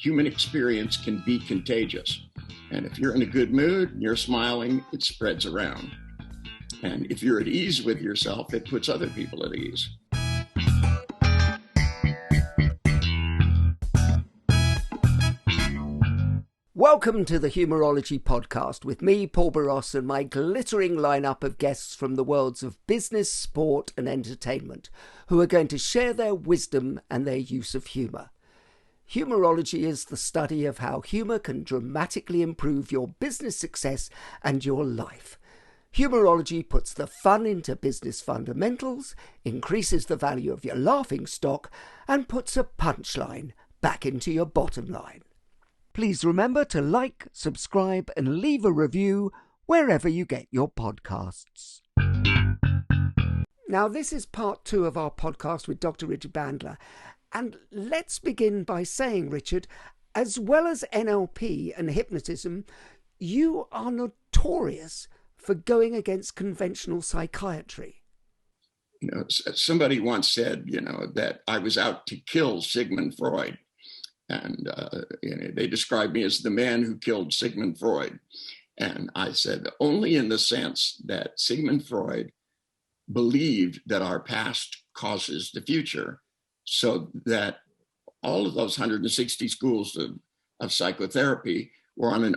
human experience can be contagious. And if you're in a good mood and you're smiling, it spreads around. And if you're at ease with yourself, it puts other people at ease. Welcome to the Humourology Podcast with me, Paul Barros, and my glittering lineup of guests from the worlds of business, sport and entertainment, who are going to share their wisdom and their use of humour. Humourology is the study of how humour can dramatically improve your business success and your life. Humourology puts the fun into business fundamentals, increases the value of your laughing stock, and puts a punchline back into your bottom line. Please remember to like, subscribe, and leave a review wherever you get your podcasts. Now, this is part 2 of our podcast with Dr. Richard Bandler. And let's begin by saying, Richard, as well as NLP and hypnotism, you are notorious for going against conventional psychiatry. You know, somebody once said, that I was out to kill Sigmund Freud. And they described me as the man who killed Sigmund Freud. And I said, only in the sense that Sigmund Freud believed that our past causes the future, so that all of those 160 schools of psychotherapy were on an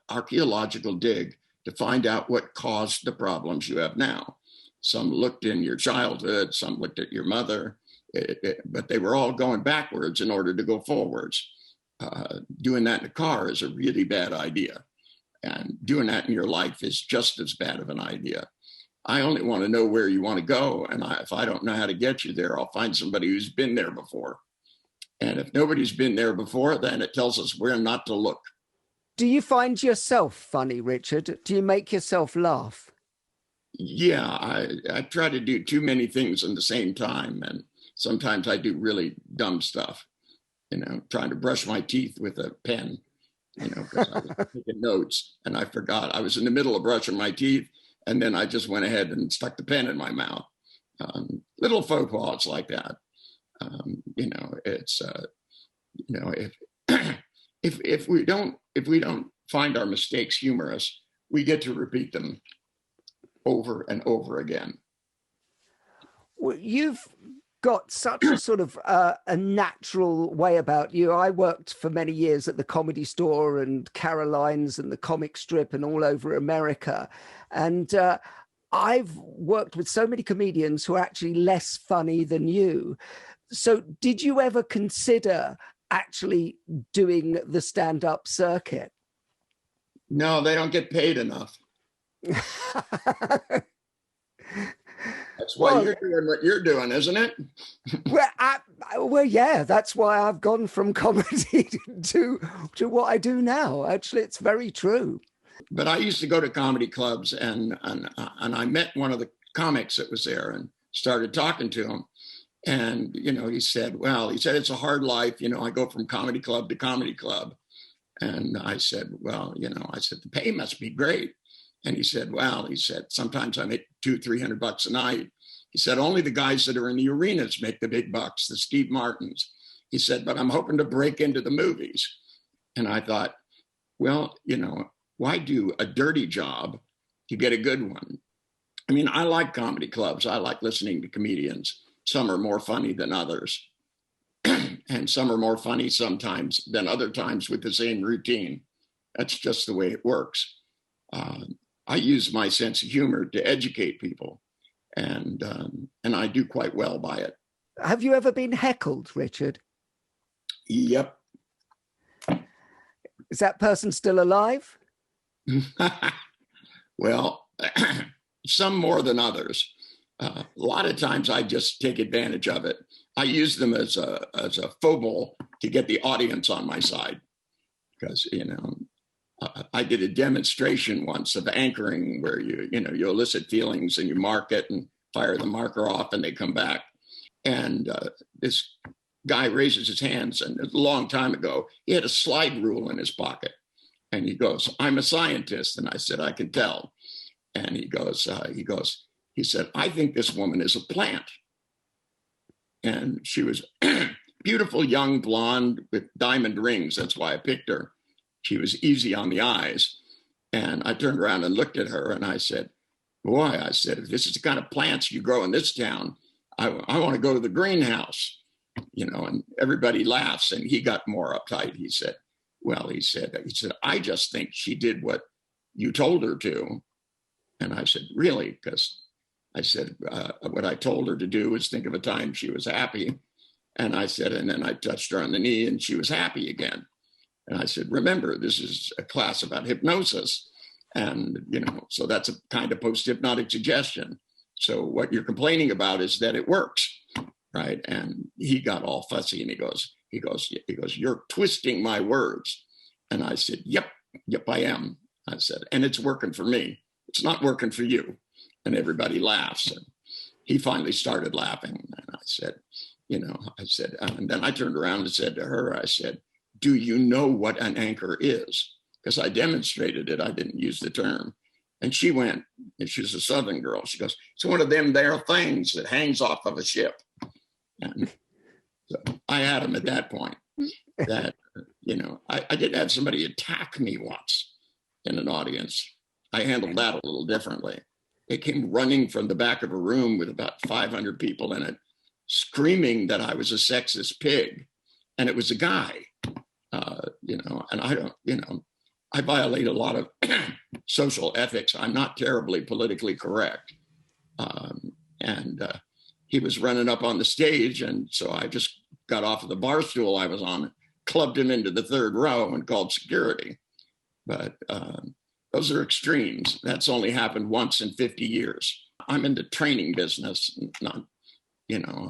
archaeological dig to find out what caused the problems you have now. Some looked in your childhood, some looked at your mother, but they were all going backwards in order to go forwards. Doing that in a car is a really bad idea. And doing that in your life is just as bad of an idea. I only want to know where you want to go. And if I don't know how to get you there, I'll find somebody who's been there before. And if nobody's been there before, then it tells us where not to look. Do you find yourself funny, Richard? Do you make yourself laugh? Yeah, I try to do too many things at the same time. And sometimes I do really dumb stuff, trying to brush my teeth with a pen, because I was taking notes and I forgot. I was in the middle of brushing my teeth and then I just went ahead and stuck the pen in my mouth. Little faux pas like that. If we don't find our mistakes humorous, we get to repeat them over and over again. Well, you've got such a sort of a natural way about you. I worked for many years at the Comedy Store and Caroline's and the Comic Strip and all over America. And I've worked with so many comedians who are actually less funny than you. So did you ever consider actually doing the stand-up circuit? No, they don't get paid enough. That's why you're doing what you're doing, isn't it? Well, yeah, that's why I've gone from comedy to what I do now. Actually, it's very true. But I used to go to comedy clubs and I met one of the comics that was there and started talking to him. And, he said, it's a hard life. I go from comedy club to comedy club. And I said, the pay must be great. And he said, sometimes I make $200-300 a night. He said, only the guys that are in the arenas make the big bucks, the Steve Martins. He said, but I'm hoping to break into the movies. And I thought, why do a dirty job to get a good one? I mean, I like comedy clubs. I like listening to comedians. Some are more funny than others. And some are more funny sometimes than other times with the same routine. That's just the way it works. I use my sense of humor to educate people, and I do quite well by it. Have you ever been heckled, Richard? Yep. Is that person still alive? Well, some more than others. A lot of times I just take advantage of it. I use them as a foible to get the audience on my side, because I did a demonstration once of anchoring where you elicit feelings and you mark it and fire the marker off and they come back. And this guy raises his hands, and a long time ago, he had a slide rule in his pocket. And he goes, I'm a scientist. And I said, I can tell. And he said, I think this woman is a plant. And she was beautiful young blonde with diamond rings. That's why I picked her. She was easy on the eyes. And I turned around and looked at her and I said, boy, I said, if this is the kind of plants you grow in this town, I want to go to the greenhouse, and everybody laughs. And he got more uptight. He said, I just think she did what you told her to. And I said, really? Because I said, what I told her to do was think of a time she was happy. And I said, and then I touched her on the knee and she was happy again. And I said, remember, this is a class about hypnosis. And, so that's a kind of post-hypnotic suggestion. So what you're complaining about is that it works, right? And he got all fussy and he goes, you're twisting my words. And I said, yep, I am. I said, and it's working for me. It's not working for you. And everybody laughs. And he finally started laughing. And I said, and then I turned around and said to her, I said, do you know what an anchor is? Because I demonstrated it. I didn't use the term. And she went, and she's a Southern girl. She goes, it's one of them there things that hangs off of a ship. And so I had him at that point that, I did have somebody attack me once in an audience. I handled that a little differently. They came running from the back of a room with about 500 people in it, screaming that I was a sexist pig. And it was a guy, and I don't, I violate a lot of social ethics. I'm not terribly politically correct. He was running up on the stage. And so I just got off of the bar stool I was on, clubbed him into the third row and called security. But those are extremes. That's only happened once in 50 years. I'm in the training business, not,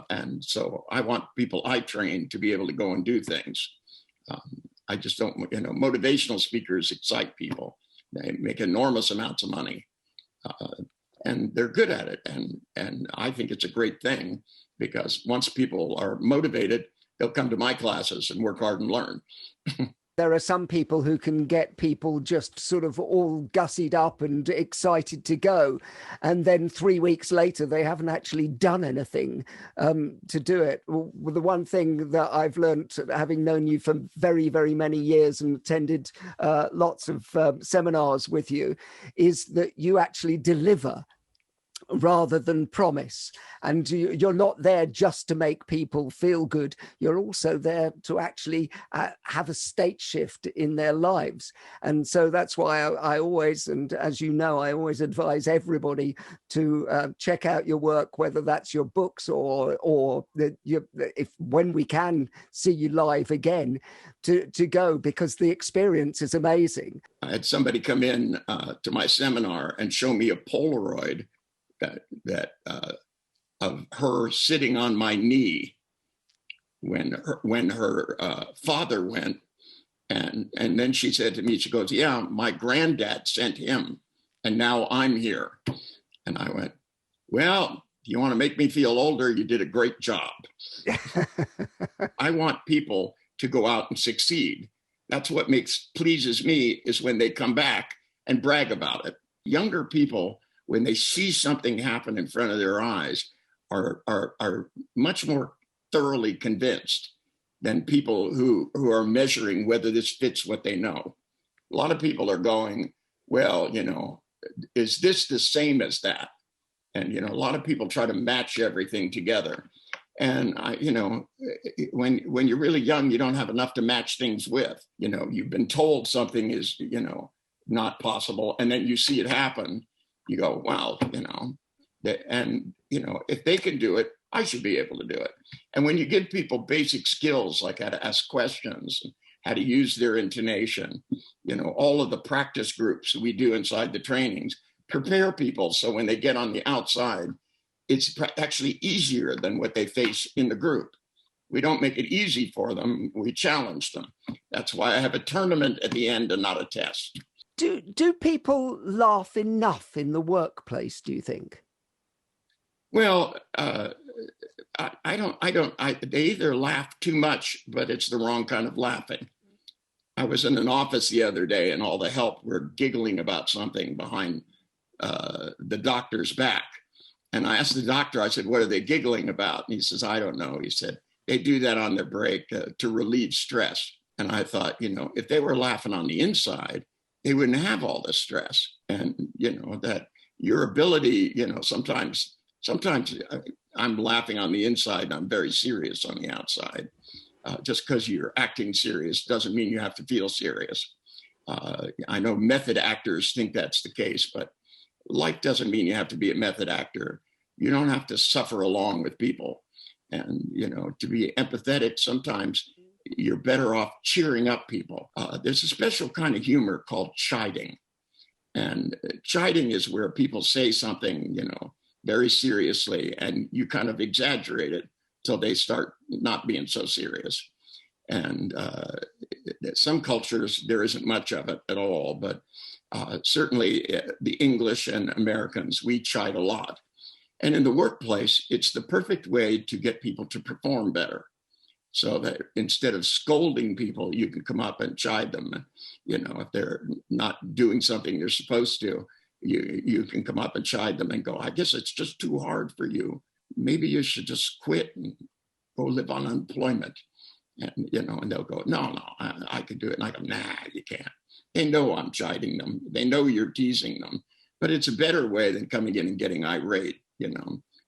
and so I want people I train to be able to go and do things. I just don't, motivational speakers excite people. They make enormous amounts of money and they're good at it. And I think it's a great thing because once people are motivated, they'll come to my classes and work hard and learn. There are some people who can get people just sort of all gussied up and excited to go. And then 3 weeks later, they haven't actually done anything to do it. Well, the one thing that I've learned, having known you for very, very many years and attended lots of seminars with you, is that you actually deliver rather than promise. And you're not there just to make people feel good. You're also there to actually have a state shift in their lives. And so that's why I always, and as you know, I always advise everybody to check out your work, whether that's your books or if when we can see you live again, to go, because the experience is amazing. I had somebody come in to my seminar and show me a Polaroid that of her sitting on my knee when her father went, and then she said to me, she goes, yeah, my granddad sent him and now I'm here. And I went, well, you want to make me feel older, you did a great job. I want people to go out and succeed. That's what pleases me, is when they come back and brag about it. Younger people, when they see something happen in front of their eyes, are much more thoroughly convinced than people who are measuring whether this fits what they know. A lot of people are going, well, is this the same as that? And, a lot of people try to match everything together. And, when you're really young, you don't have enough to match things with. You've been told something is, not possible. And then you see it happen. You go, wow, if they can do it, I should be able to do it. And when you give people basic skills, like how to ask questions, how to use their intonation, all of the practice groups we do inside the trainings, prepare people so when they get on the outside, it's actually easier than what they face in the group. We don't make it easy for them, we challenge them. That's why I have a tournament at the end and not a test. Do people laugh enough in the workplace, do you think? Well, they either laugh too much, but it's the wrong kind of laughing. I was in an office the other day and all the help were giggling about something behind the doctor's back. And I asked the doctor, I said, what are they giggling about? And he says, I don't know. He said, they do that on their break to relieve stress. And I thought, if they were laughing on the inside, they wouldn't have all this stress. And, that your ability, sometimes I'm laughing on the inside and I'm very serious on the outside. Just because you're acting serious doesn't mean you have to feel serious. I know method actors think that's the case, but life doesn't mean you have to be a method actor. You don't have to suffer along with people. And, to be empathetic, sometimes you're better off cheering up people. There's a special kind of humor called chiding. And chiding is where people say something, very seriously, and you kind of exaggerate it till they start not being so serious. And some cultures, there isn't much of it at all, but certainly the English and Americans, we chide a lot. And in the workplace, it's the perfect way to get people to perform better. So that instead of scolding people, you can come up and chide them. If they're not doing something they're supposed to, you can come up and chide them and go, I guess it's just too hard for you. Maybe you should just quit and go live on unemployment. And, and they'll go, no, I can do it. And I go, nah, you can't. They know I'm chiding them. They know you're teasing them. But it's a better way than coming in and getting irate.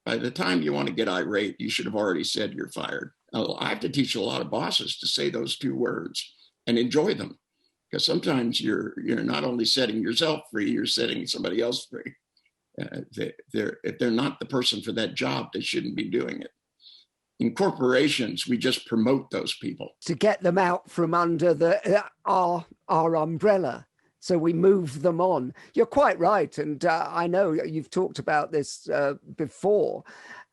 By the time you want to get irate, you should have already said you're fired. Now, I have to teach a lot of bosses to say those two words and enjoy them, because sometimes you're not only setting yourself free, you're setting somebody else free. If they're not the person for that job, they shouldn't be doing it. In corporations, we just promote those people to get them out from under our umbrella. So we move them on. You're quite right. And I know you've talked about this before.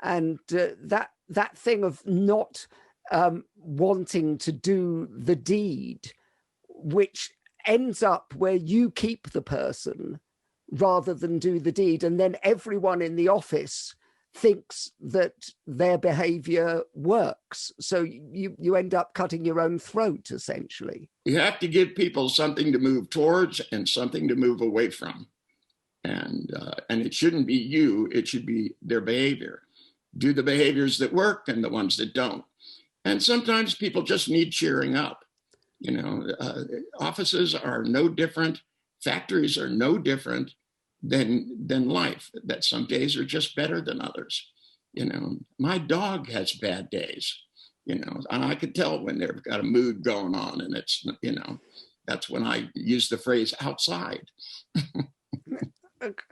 And that thing of not wanting to do the deed, which ends up where you keep the person rather than do the deed. And then everyone in the office thinks that their behavior works. So you end up cutting your own throat, essentially. You have to give people something to move towards and something to move away from. And it shouldn't be you, it should be their behavior. Do the behaviors that work and the ones that don't. And sometimes people just need cheering up. Offices are no different. Factories are no different than life, that some days are just better than others. My dog has bad days, and I could tell when they've got a mood going on, and it's, that's when I use the phrase outside.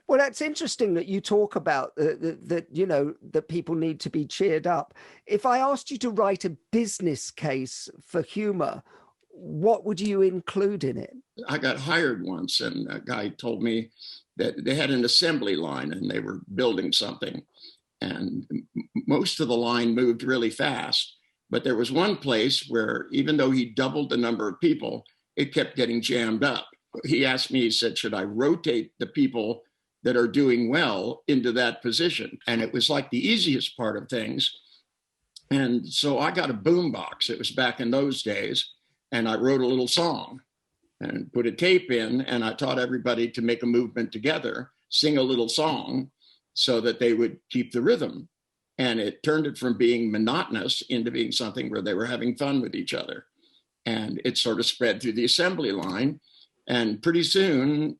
Well, that's interesting that you talk about that people need to be cheered up. If I asked you to write a business case for humor, what would you include in it? I got hired once, and a guy told me that they had an assembly line and they were building something, and most of the line moved really fast. But there was one place where, even though he doubled the number of people, it kept getting jammed up. He asked me, he said, should I rotate the people that are doing well into that position? And it was like the easiest part of things. And so I got a boombox. It was back in those days. And I wrote a little song and put a tape in, and I taught everybody to make a movement together, sing a little song so that they would keep the rhythm. And it turned it from being monotonous into being something where they were having fun with each other. And it sort of spread through the assembly line. And pretty soon,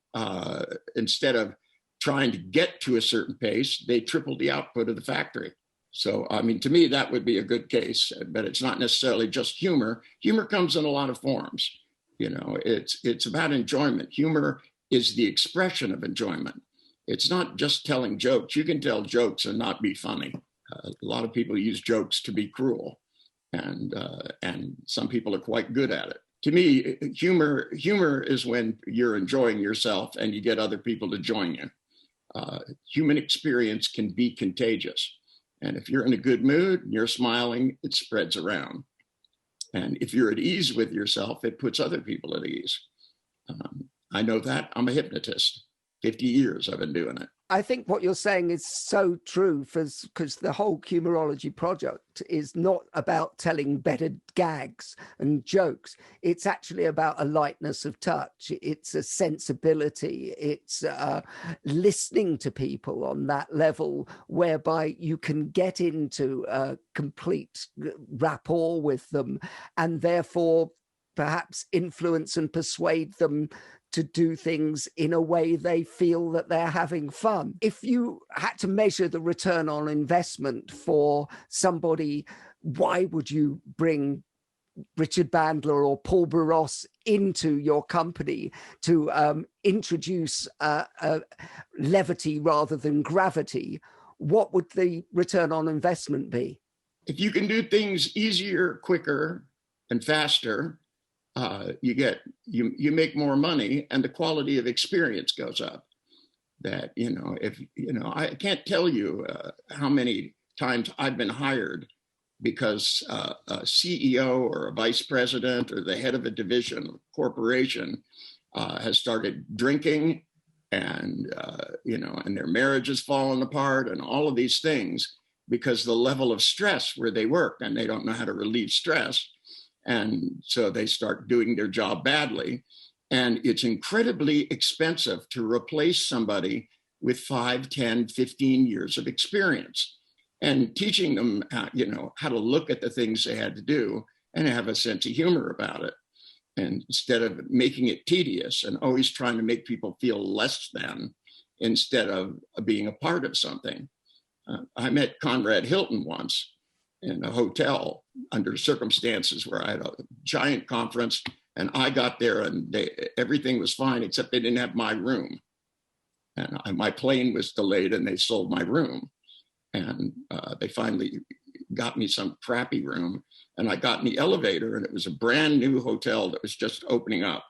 instead of trying to get to a certain pace, they tripled the output of the factory. So, to me, that would be a good case, but it's not necessarily just humor. Humor comes in a lot of forms. It's about enjoyment. Humor is the expression of enjoyment. It's not just telling jokes. You can tell jokes and not be funny. A lot of people use jokes to be cruel, and some people are quite good at it. To me, humor is when you're enjoying yourself and you get other people to join you. Human experience can be contagious. And if you're in a good mood and you're smiling, it spreads around. And if you're at ease with yourself, it puts other people at ease. I know that. I'm a hypnotist. 50 years I've been doing it. I think what you're saying is so true, because the whole Humourology project is not about telling better gags and jokes. It's actually about a lightness of touch. It's a sensibility. It's listening to people on that level, whereby you can get into a complete rapport with them, and therefore perhaps influence and persuade them to do things in a way they feel that they're having fun. If you had to measure the return on investment for somebody, why would you bring Richard Bandler or Paul Barros into your company to introduce levity rather than gravity? What would the return on investment be? If you can do things easier, quicker, and faster, you make more money, and the quality of experience goes up. That, I can't tell you how many times I've been hired because a CEO or a vice president or the head of a division or corporation has started drinking, and and their marriage has fallen apart, and all of these things because the level of stress where they work, and they don't know how to relieve stress. And so they start doing their job badly. And it's incredibly expensive to replace somebody with 5, 10, 15 years of experience, and teaching them, how to look at the things they had to do and have a sense of humor about it. And instead of making it tedious and always trying to make people feel less than, instead of being a part of something. I met Conrad Hilton once in a hotel under circumstances where I had a giant conference, and I got there and everything was fine, except they didn't have my room. And my plane was delayed and they sold my room. And they finally got me some crappy room, and I got in the elevator, and it was a brand new hotel that was just opening up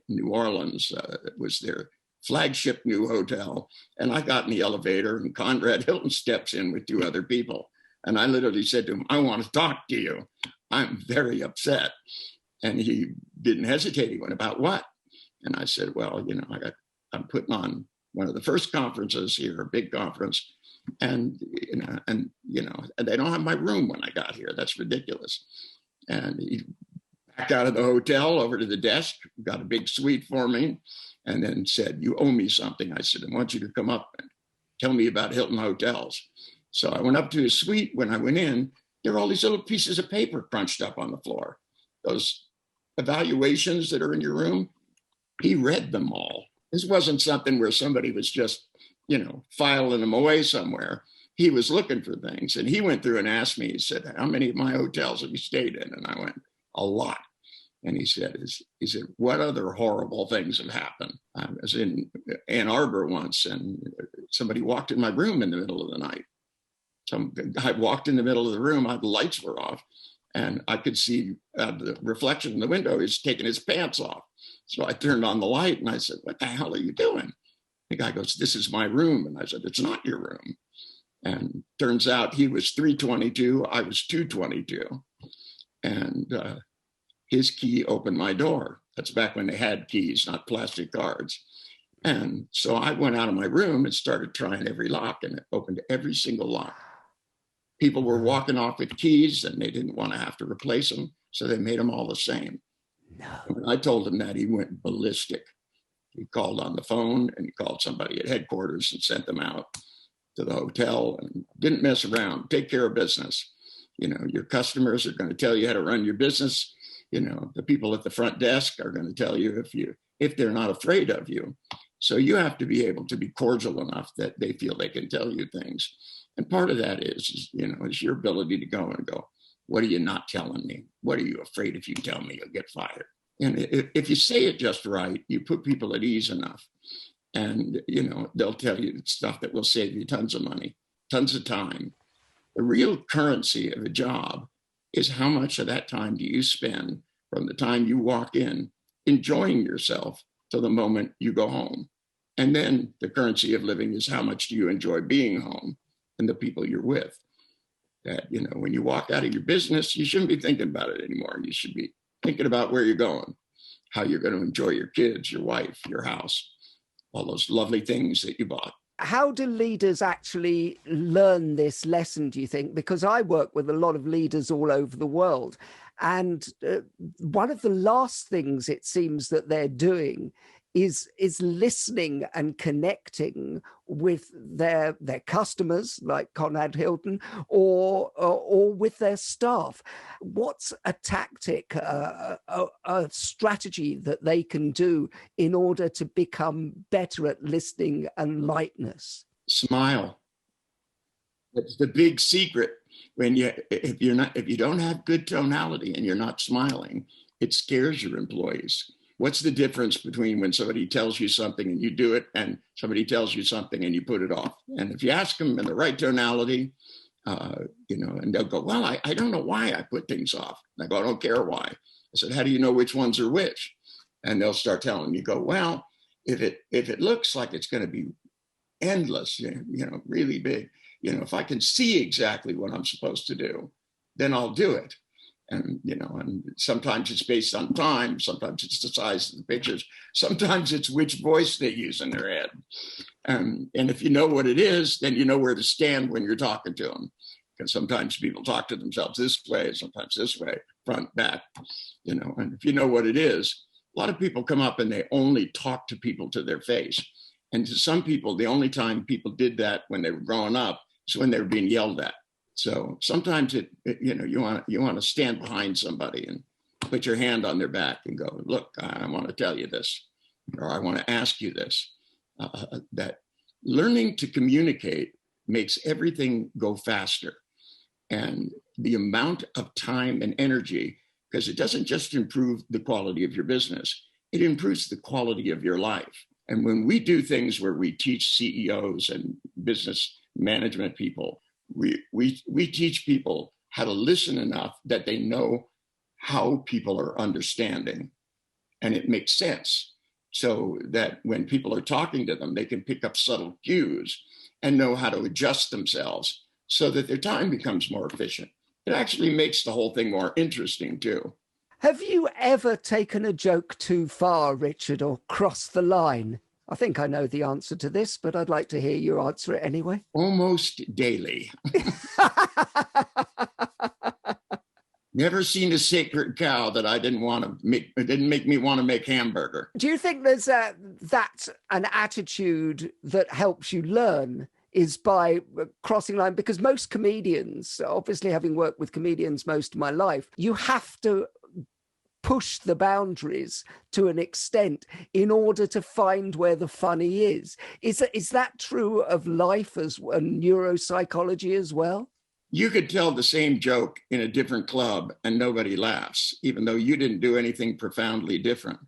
in New Orleans. It was their flagship new hotel. And I got in the elevator, and Conrad Hilton steps in with 2 other people. And I literally said to him, "I want to talk to you. I'm very upset." And he didn't hesitate. He went, "About what?" And I said, "Well, I'm putting on one of the first conferences here, a big conference. And they don't have my room when I got here. That's ridiculous." And he backed out of the hotel over to the desk, got a big suite for me, and then said, "You owe me something." I said, "I want you to come up and tell me about Hilton Hotels." So I went up to his suite. When I went in, there were all these little pieces of paper crunched up on the floor. Those evaluations that are in your room, he read them all. This wasn't something where somebody was just, filing them away somewhere. He was looking for things. And he went through and asked me, he said, "How many of my hotels have you stayed in?" And I went, "A lot." And he said, "What other horrible things have happened?" I was in Ann Arbor once, and somebody walked in my room in the middle of the night. Some guy walked in the middle of the room, the lights were off, and I could see the reflection in the window. He's taking his pants off. So I turned on the light and I said, "What the hell are you doing?" The guy goes, "This is my room." And I said, "It's not your room." And turns out he was 322, I was 222. And his key opened my door. That's back when they had keys, not plastic cards. And so I went out of my room and started trying every lock, and it opened every single lock. People were walking off with keys and they didn't want to have to replace them, so they made them all the same. No. When I told him that, he went ballistic. He called on the phone, and he called somebody at headquarters and sent them out to the hotel, and didn't mess around. Take care of business. Your customers are going to tell you how to run your business. The people at the front desk are going to tell you if they're not afraid of you. So you have to be able to be cordial enough that they feel they can tell you things. And part of that is your ability to go and go, "What are you not telling me? What are you afraid if you tell me you'll get fired?" And if you say it just right, you put people at ease enough, and they'll tell you stuff that will save you tons of money, tons of time. The real currency of a job is how much of that time do you spend from the time you walk in enjoying yourself till the moment you go home. And then the currency of living is how much do you enjoy being home and the people you're with. That, when you walk out of your business, you shouldn't be thinking about it anymore. You should be thinking about where you're going, how you're going to enjoy your kids, your wife, your house, all those lovely things that you bought. How do leaders actually learn this lesson, do you think? Because I work with a lot of leaders all over the world. And one of the last things it seems that they're doing is listening and connecting with their customers, like Conrad Hilton, or with their staff. What's a tactic, a strategy that they can do in order to become better at listening and lightness? Smile. That's the big secret. If you don't have good tonality and you're not smiling, it scares your employees. What's the difference between when somebody tells you something and you do it, and somebody tells you something and you put it off? And if you ask them in the right tonality, and they'll go, well, I don't know why I put things off. And I go, I don't care why. I said, how do you know which ones are which? And they'll start telling you, go, well, if it looks like it's going to be endless, really big, if I can see exactly what I'm supposed to do, then I'll do it. And, and sometimes it's based on time. Sometimes it's the size of the pictures. Sometimes it's which voice they use in their head. And if you know what it is, then you know where to stand when you're talking to them. Because sometimes people talk to themselves this way, sometimes this way, front, back, and if you know what it is, a lot of people come up and they only talk to people to their face. And to some people, the only time people did that when they were growing up is when they were being yelled at. So sometimes you want to stand behind somebody and put your hand on their back and go, look, I want to tell you this, or I want to ask you this. That learning to communicate makes everything go faster. And the amount of time and energy, because it doesn't just improve the quality of your business, it improves the quality of your life. And when we do things where we teach CEOs and business management people, we teach people how to listen enough that they know how people are understanding, and it makes sense, so that when people are talking to them, they can pick up subtle cues and know how to adjust themselves so that their time becomes more efficient. It actually makes the whole thing more interesting too. Have you ever taken a joke too far, Richard, or crossed the line? I think I know the answer to this, but I'd like to hear you answer it anyway. Almost daily. Never seen a sacred cow that I didn't want to make. It didn't make me want to make hamburger. Do you think there's that an attitude that helps you learn is by crossing line? Because most comedians, obviously having worked with comedians most of my life, you have to push the boundaries to an extent in order to find where the funny is. Is that true of life and neuropsychology as well? You could tell the same joke in a different club and nobody laughs, even though you didn't do anything profoundly different.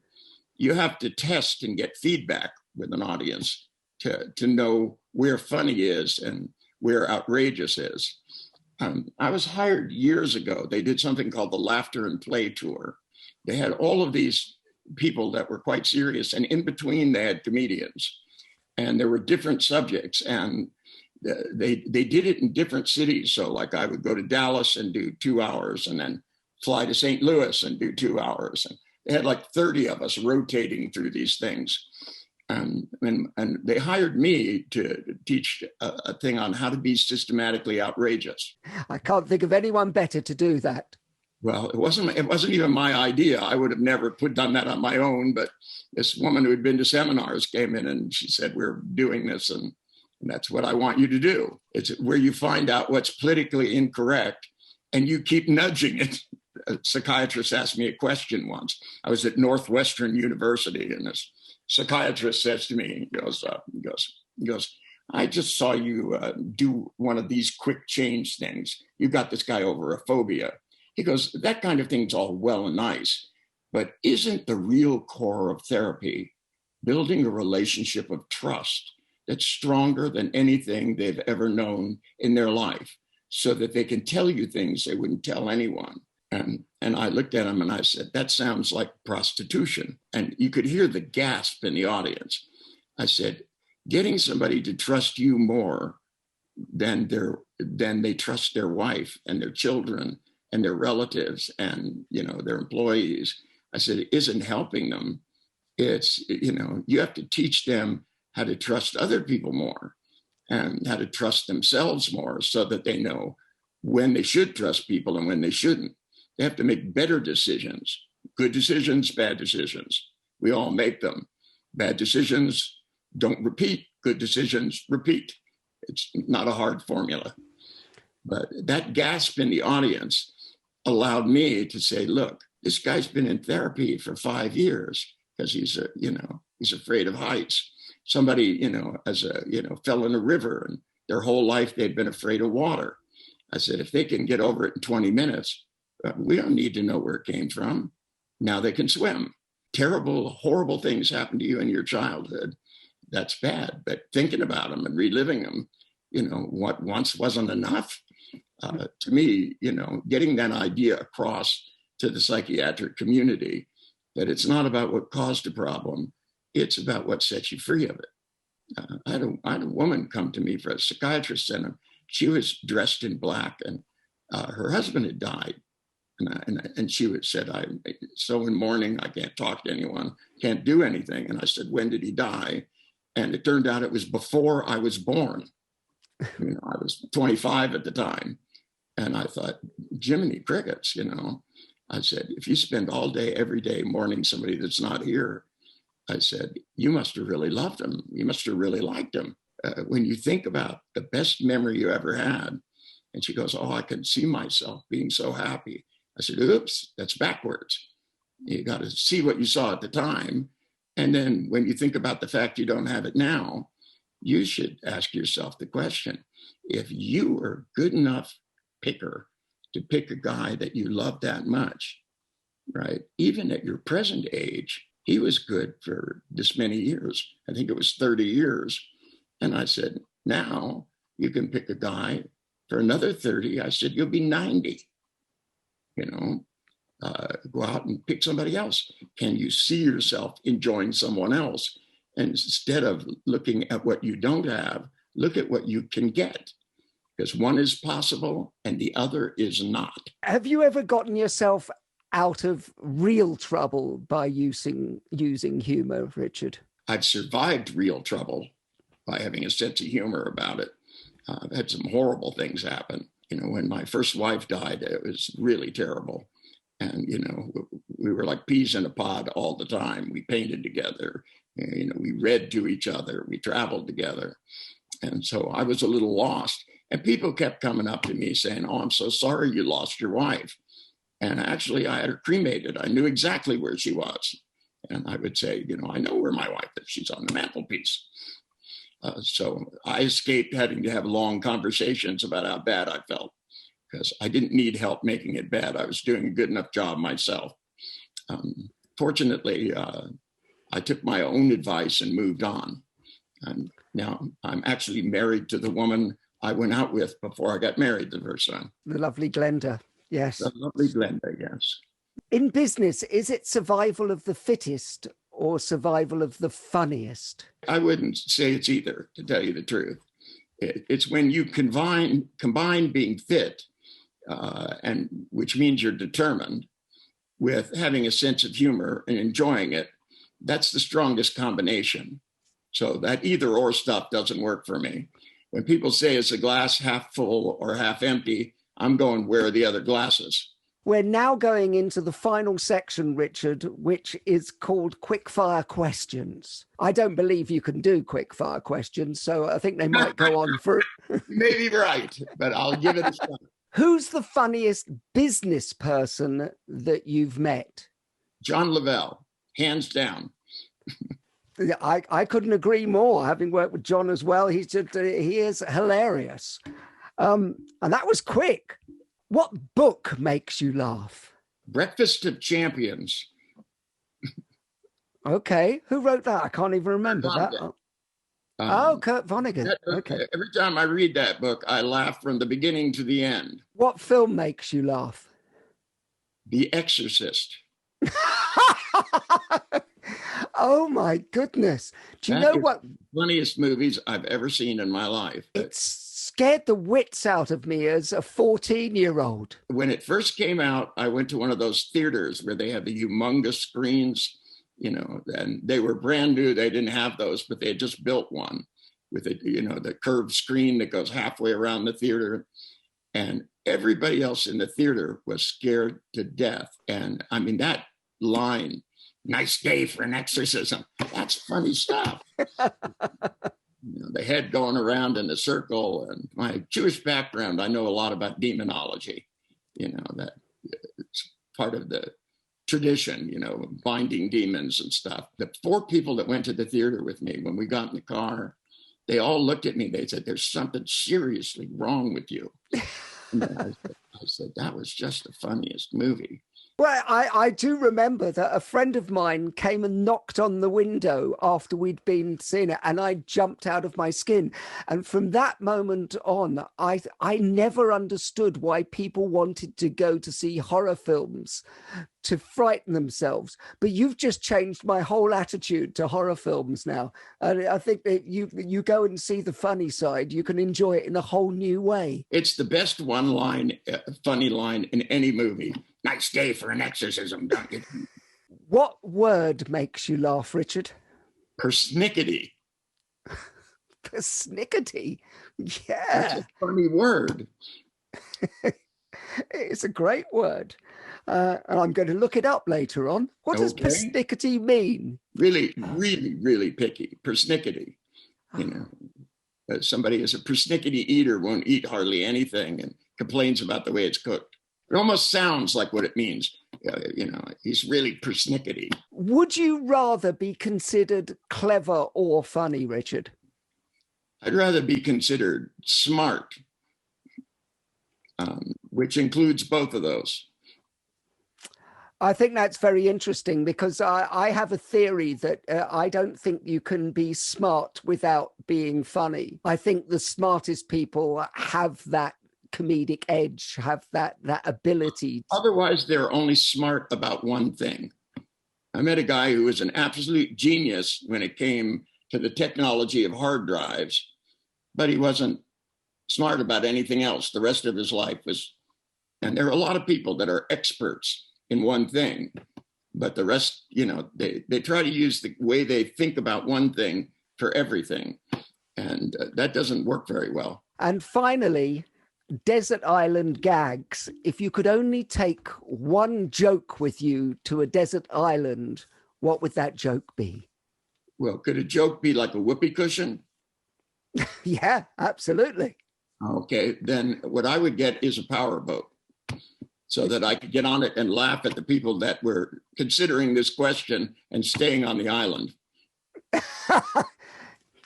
You have to test and get feedback with an audience to know where funny is and where outrageous is. I was hired years ago. They did something called the Laughter and Play Tour. They had all of these people that were quite serious, and in between they had comedians, and there were different subjects, and they did it in different cities. So like I would go to Dallas and do 2 hours and then fly to St. Louis and do 2 hours. And they had like 30 of us rotating through these things. And they hired me to teach a thing on how to be systematically outrageous. I can't think of anyone better to do that. Well, it wasn't even my idea. I would have never done that on my own. But this woman who had been to seminars came in and she said, we're doing this, and that's what I want you to do. It's where you find out what's politically incorrect and you keep nudging it. A psychiatrist asked me a question once. I was at Northwestern University, and this psychiatrist says to me, he goes, I just saw you do one of these quick change things. You got this guy over a phobia. He goes, that kind of thing's all well and nice, but isn't the real core of therapy building a relationship of trust that's stronger than anything they've ever known in their life, so that they can tell you things they wouldn't tell anyone? And I looked at him and I said, that sounds like prostitution. And you could hear the gasp in the audience. I said, getting somebody to trust you more than they trust their wife and their children and their relatives and, their employees, I said, it isn't helping them. It's, you have to teach them how to trust other people more and how to trust themselves more so that they know when they should trust people and when they shouldn't. They have to make better decisions, good decisions, bad decisions. We all make them. Bad decisions don't repeat, good decisions repeat. It's not a hard formula. But that gasp in the audience allowed me to say, look, this guy's been in therapy for 5 years because he's afraid of heights. Somebody, fell in a river and their whole life they've been afraid of water. I said, if they can get over it in 20 minutes, we don't need to know where it came from. Now they can swim. Terrible, horrible things happen to you in your childhood. That's bad. But thinking about them and reliving them, what once wasn't enough. To me, getting that idea across to the psychiatric community that it's not about what caused a problem, it's about what sets you free of it. I had a woman come to me for a psychiatrist center. She was dressed in black and her husband had died. And she said, I'm so in mourning, I can't talk to anyone, can't do anything. And I said, when did he die? And it turned out it was before I was born. I was 25 at the time. And I thought, Jiminy Crickets, I said, if you spend all day, every day mourning somebody that's not here, I said, you must have really loved him. You must have really liked him. When you think about the best memory you ever had, and she goes, oh, I can see myself being so happy. I said, oops, that's backwards. You got to see what you saw at the time. And then when you think about the fact you don't have it now, you should ask yourself the question, if you were a good enough picker to pick a guy that you love that much, right? Even at your present age, he was good for this many years. I think it was 30 years. And I said, now you can pick a guy for another 30. I said, you'll be 90. Go out and pick somebody else. Can you see yourself enjoying someone else? And instead of looking at what you don't have, look at what you can get. Because one is possible and the other is not. Have you ever gotten yourself out of real trouble by using humor, Richard? I've survived real trouble by having a sense of humor about it. I've had some horrible things happen. When my first wife died, it was really terrible. And, we were like peas in a pod all the time. We painted together, we read to each other, we traveled together. And so I was a little lost. And people kept coming up to me saying, oh, I'm so sorry you lost your wife. And actually, I had her cremated. I knew exactly where she was. And I would say, I know where my wife is. She's on the mantelpiece. So I escaped having to have long conversations about how bad I felt because I didn't need help making it bad. I was doing a good enough job myself. Fortunately, I took my own advice and moved on. And now I'm actually married to the woman I went out with before I got married the first time. The lovely Glenda, yes. The lovely Glenda, yes. In business, is it survival of the fittest or survival of the funniest? I wouldn't say it's either, to tell you the truth. It's when you combine being fit, and which means you're determined, with having a sense of humor and enjoying it. That's the strongest combination. So that either or stuff doesn't work for me. When people say, is the glass half full or half empty, I'm going, where are the other glasses? We're now going into the final section, Richard, which is called quickfire questions. I don't believe you can do quickfire questions, so I think they might go on for... You may be right, but I'll give it a shot. Who's the funniest business person that you've met? John Lavelle, hands down. I couldn't agree more, having worked with John as well. He is hilarious. And that was quick. What book makes you laugh? Breakfast of Champions. Okay. Who wrote that? I can't even remember that. Kurt Vonnegut. Okay. Every time I read that book, I laugh from the beginning to the end. What film makes you laugh? The Exorcist. Oh my goodness. Do you know what? Funniest movies I've ever seen in my life. It scared the wits out of me as a 14-year-old. When it first came out, I went to one of those theaters where they have the humongous screens and they were brand new. They didn't have those, but they had just built one with the curved screen that goes halfway around the theater. And everybody else in the theater was scared to death. And I mean, that line, "Nice day for an exorcism," that's funny stuff. The head going around in a circle. And my Jewish background, I know a lot about demonology, that it's part of the tradition, binding demons and stuff. The 4 people that went to the theater with me, when we got in the car, they all looked at me. They said, "There's something seriously wrong with you." And I said, "That was just the funniest movie." Well, I do remember that a friend of mine came and knocked on the window after we'd been seeing it, and I jumped out of my skin. And from that moment on, I never understood why people wanted to go to see horror films to frighten themselves. But you've just changed my whole attitude to horror films now. And I think that you go and see the funny side, you can enjoy it in a whole new way. It's the best funny line in any movie. "Nice day for an exorcism, don't you?" What word makes you laugh, Richard? Persnickety. Persnickety? Yeah. That's a funny word. It's a great word. And I'm going to look it up later on. What does persnickety mean? Really, really, really picky. Persnickety. Somebody who's a persnickety eater won't eat hardly anything and complains about the way it's cooked. It almost sounds like what it means. He's really persnickety. Would you rather be considered clever or funny, Richard? I'd rather be considered smart, which includes both of those. I think that's very interesting because I have a theory that I don't think you can be smart without being funny. I think the smartest people have that comedic edge, have that ability. Otherwise, they're only smart about one thing. I met a guy who was an absolute genius when it came to the technology of hard drives, but he wasn't smart about anything else. The rest of his life was, and there are a lot of people that are experts in one thing, but the rest, they try to use the way they think about one thing for everything. And that doesn't work very well. And finally, desert island gags. If you could only take one joke with you to a desert island, what would that joke be? Well, could a joke be like a whoopee cushion? Yeah, absolutely. Okay, then what I would get is a powerboat so that I could get on it and laugh at the people that were considering this question and staying on the island.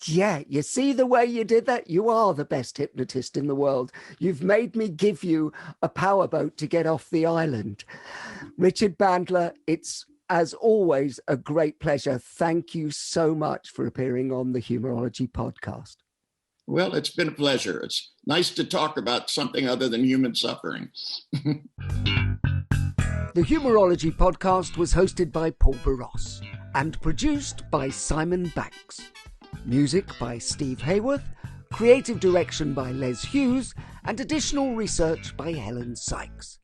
Yeah, you see the way you did that? You are the best hypnotist in the world. You've made me give you a powerboat to get off the island. Richard Bandler, it's, as always, a great pleasure. Thank you so much for appearing on the Humourology Podcast. Well, it's been a pleasure. It's nice to talk about something other than human suffering. The Humourology Podcast was hosted by Paul Barros and produced by Simon Banks. Music by Steve Hayworth, creative direction by Les Hughes, and additional research by Helen Sykes.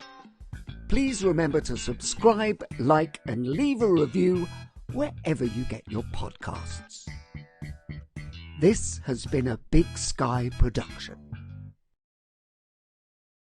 Please remember to subscribe, like, and leave a review wherever you get your podcasts. This has been a Big Sky production.